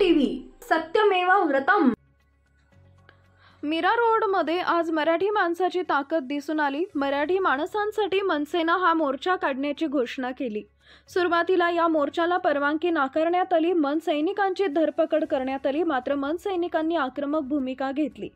TV सत्यमेव व्रतम। Mira road मध्ये आज मराठी माणसाची ताकद दिसून आली। मराठी माणसांसाठी मनसेने हा मोर्चा काढण्याची घोषणा केली। सुरुवातीला या मोर्चाला परवानगी नाकारण्यात आली। मन सैनिकांची धरपकड करण्यात आली, मात्र मन सैनिकांनी आक्रमक भूमिका घेतली।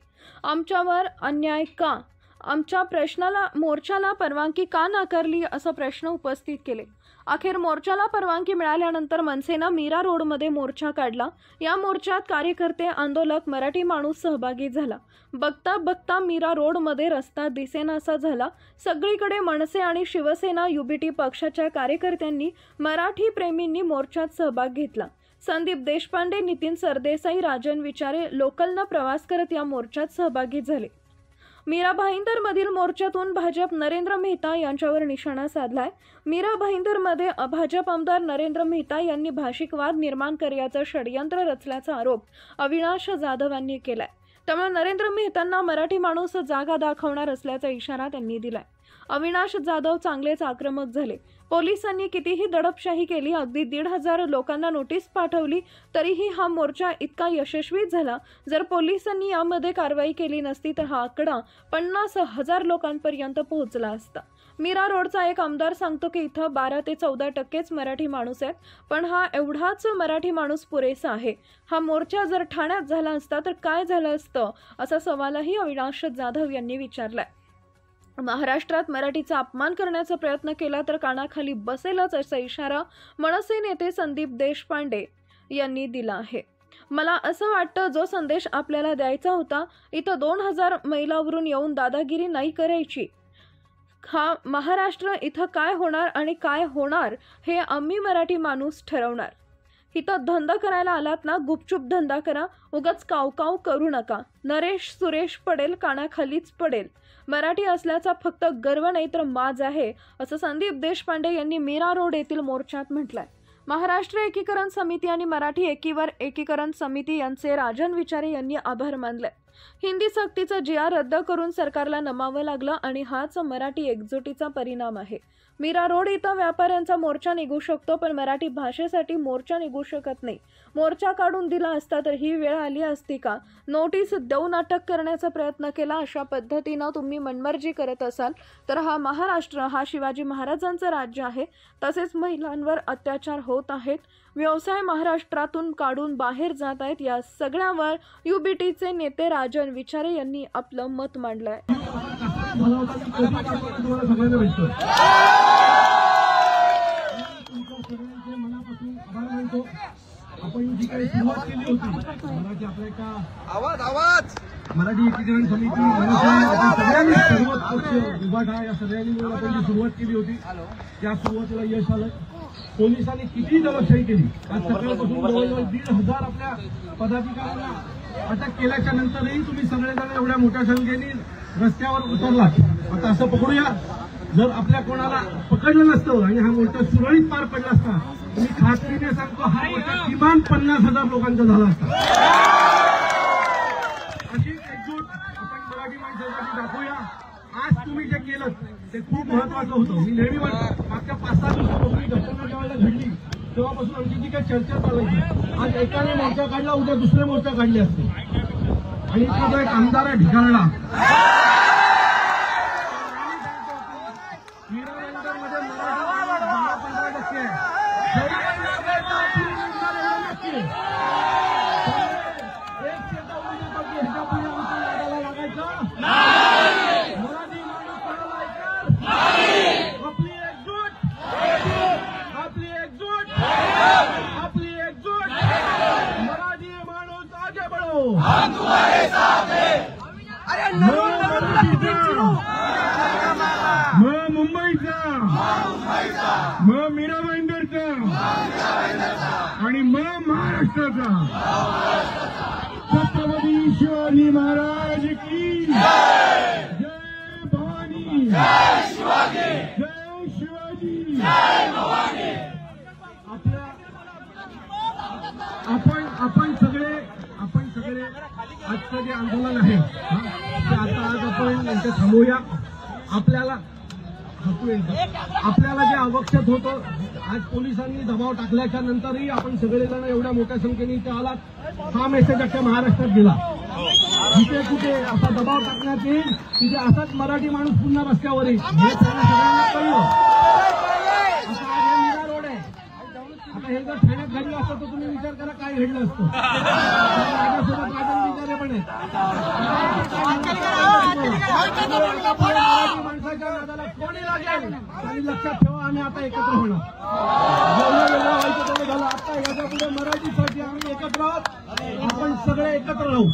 आमच्यावर अन्याय का? आमच्या प्रश्नाला मोर्चाला परवानगी का नाकारली असा प्रश्न उपस्थित केले। अखेर मोर्चाला परवानगी मिळाल्यानंतर मनसेने मीरा रोडमध्ये मोर्चा काढला। या मोर्चात कार्यकर्ते, आंदोलक, मराठी माणूस सहभागी झाला। बघता बघता मीरा रोडमध्ये रस्ता दिसेनासा झाला। सगळीकडे मनसे आणि शिवसेना युबीटी पक्षाच्या कार्यकर्त्यांनी, मराठी प्रेमींनी मोर्चात सहभाग घेतला। संदीप देशपांडे, नितीन सरदेसाई, राजन विचारे लोकलने प्रवास करत या मोर्चात सहभागी झाले। मीरा भाईंदरमधील मोर्चातून भाजप नरेंद्र मेहता यांच्यावर निशाणा साधलाय। मीरा भाईंदरमध्ये भाजप आमदार नरेंद्र मेहता यांनी भाषिक वाद निर्माण करण्याचं षडयंत्र रचल्याचा आरोप अविनाश जाधव यांनी केलाय। त्यामुळे नरेंद्र मेहतांना मराठी माणूस जागा दाखवणार असल्याचा इशारा त्यांनी दिलाय। अविनाश जाधव चांगलेच आक्रमक झाले। पोलिसांनी कितीही दडपशाही केली, अगदी 1,500 लोकांना नोटीस पाठवली, तरीही हा मोर्चा इतका यशस्वी झाला। जर पोलिसांनी यामध्ये कारवाई केली नसती तर हा आकडा 50,000 लोकांपर्यंत पोहोचला असता। मीरा रोडचा एक आमदार सांगतो की इथं 12 ते 14% मराठी माणूस आहेत, पण हा एवढाच मराठी माणूस पुरेसा आहे। हा मोर्चा जर ठाण्यात झाला असता तर काय झालं असतं, असा सवालही अविनाश जाधव यांनी विचारलाय। महाराष्ट्रात मराठीचा अपमान करण्याचा प्रयत्न केला तर कानाखाली बसेलच असा इशारा मनसे नेते संदीप देशपांडे यांनी दिला आहे। मला असं वाटतं, जो संदेश आपल्याला द्यायचा होता, इथं 2000 मैलावरून येऊन दादागिरी नाही करायची। हा महाराष्ट्र इथं काय होणार आणि काय होणार हे आम्ही मराठी माणूस ठरवणार। इथं धंदा करायला आलात ना, गुपचूप धंदा करा, उगाच कावकाव करू नका। नरेश सुरेश पडेल, कानाखालीच पडेल। मराठी असल्याचा फक्त गर्व नाही तर माज आहे, असं संदीप देशपांडे यांनी मीरा रोड येथील मोर्चात म्हटलंय। महाराष्ट्र एकीकरण समिती आणि मराठी एकीकरण समिती यांचे राजन विचारे यांनी आभार मानले। हिंदी सक्तीचा GR रद्द करून सरकारला नमावं लागलं आणि हाच मराठी एकजुटीचा परिणाम आहे। मीरा रोड इथं व्यापाऱ्यांचा मोर्चा निघू शकतो, पण मराठी भाषेसाठी मोर्चा निघू शकत नाही। मोर्चा काढून दिला असता तर ही वेळ आली असती का? नोटीस देऊन अटक करण्याचा प्रयत्न केला। अशा पद्धतीनं तुम्ही मनमर्जी करत असाल तर हा महाराष्ट्र हा शिवाजी महाराजांचं राज्य आहे। तसेच महिलांवर अत्याचार होत आहेत, व्यवसाय महाराष्ट्रातून काढून बाहेर जात आहेत। या सगळ्यावर युबीटीचे नेते राजन विचारे यांनी आपलं मत मांडलंय। आपण जी काही सुरुवात केली होती मराठी आपल्या एका मराठी एकीकरण समिती सगळ्यांनी सर्वच पक्ष उभाटा या सगळ्यांनी मिळून आपण जी सुरुवात केली होती त्या सुरुवातीला यश आलं। पोलिसांनी किती दडपशाही केली, आज सकाळपासून जवळजवळ 1,500 आपल्या पदाधिकाऱ्यांना अटक केल्याच्या नंतरही तुम्ही सगळेजण एवढ्या मोठ्या संख्येने रस्त्यावर उतरलात। आता असं पकडूया, जर आपल्या कोणाला पकडलं नसतं आणि हा मोर्चा सुरळीत पार पडला असता, मी खात्रीने सांगतो हा मोर्चा किमान 50,000 लोकांचा झाला असता। अशी एकजूट आपण मराठी माणसासाठी दाखवूया। आज तुम्ही जे केलं ते खूप महत्वाचं होतं। मी नेहमी म्हणतो, मागच्या 5-6 दिवसापासून घटना ज्यावेळेला घडली तेव्हापासून आमची जी काही चर्चा चालायची, आज एकाने मोर्चा काढला, उद्या दुसरे मोर्चा काढले असते। आणि इथला जो एक आमदार आहे ढिगाणला, हम तुम्हारे साथ हैं। अरे मैं मुंबईचा, मैं मीरा भाईंदरचा आणि मैं महाराष्ट्राचा। छत्रपती शिवाजी महाराज की जय। जय भवानी, जय शिवाजी, जय शिवाजी, जय भवानी। आपण सगळे आजचं जे आंदोलन आहे ते आता आज आपण यांचं थांबवूया। आपल्याला आपल्याला जे आवश्यक होतं, आज पोलिसांनी दबाव टाकल्याच्या नंतरही आपण सगळेजण एवढ्या मोठ्या संख्येने इथे आलात. हा मेसेज अख्ख्या महाराष्ट्रात गेला. जिथे कुठे असा दबाव टाकण्यात येईल तिथे असाच मराठी माणूस पुन्हा रस्त्यावर येईल हे सगळ्यांना कळलं. आता आज हे मीरा रोड आहे. आता हे जर ठाण्यात घडलं असतं तर तुम्ही विचार करा काय घडलं असतं. माझ्यासोबत राजन विचारे पण आहेत. मराठी माणसाच्या नादाला कोणी लागेल आणि लक्षात ठेवा आम्ही आता एकत्र होणार. जेवढं वेगळं व्हायचं तेवढं झालं. आता याच्या पुढे मराठीसाठी आम्ही एकत्र आहोत. आपण सगळे एकत्र राहू.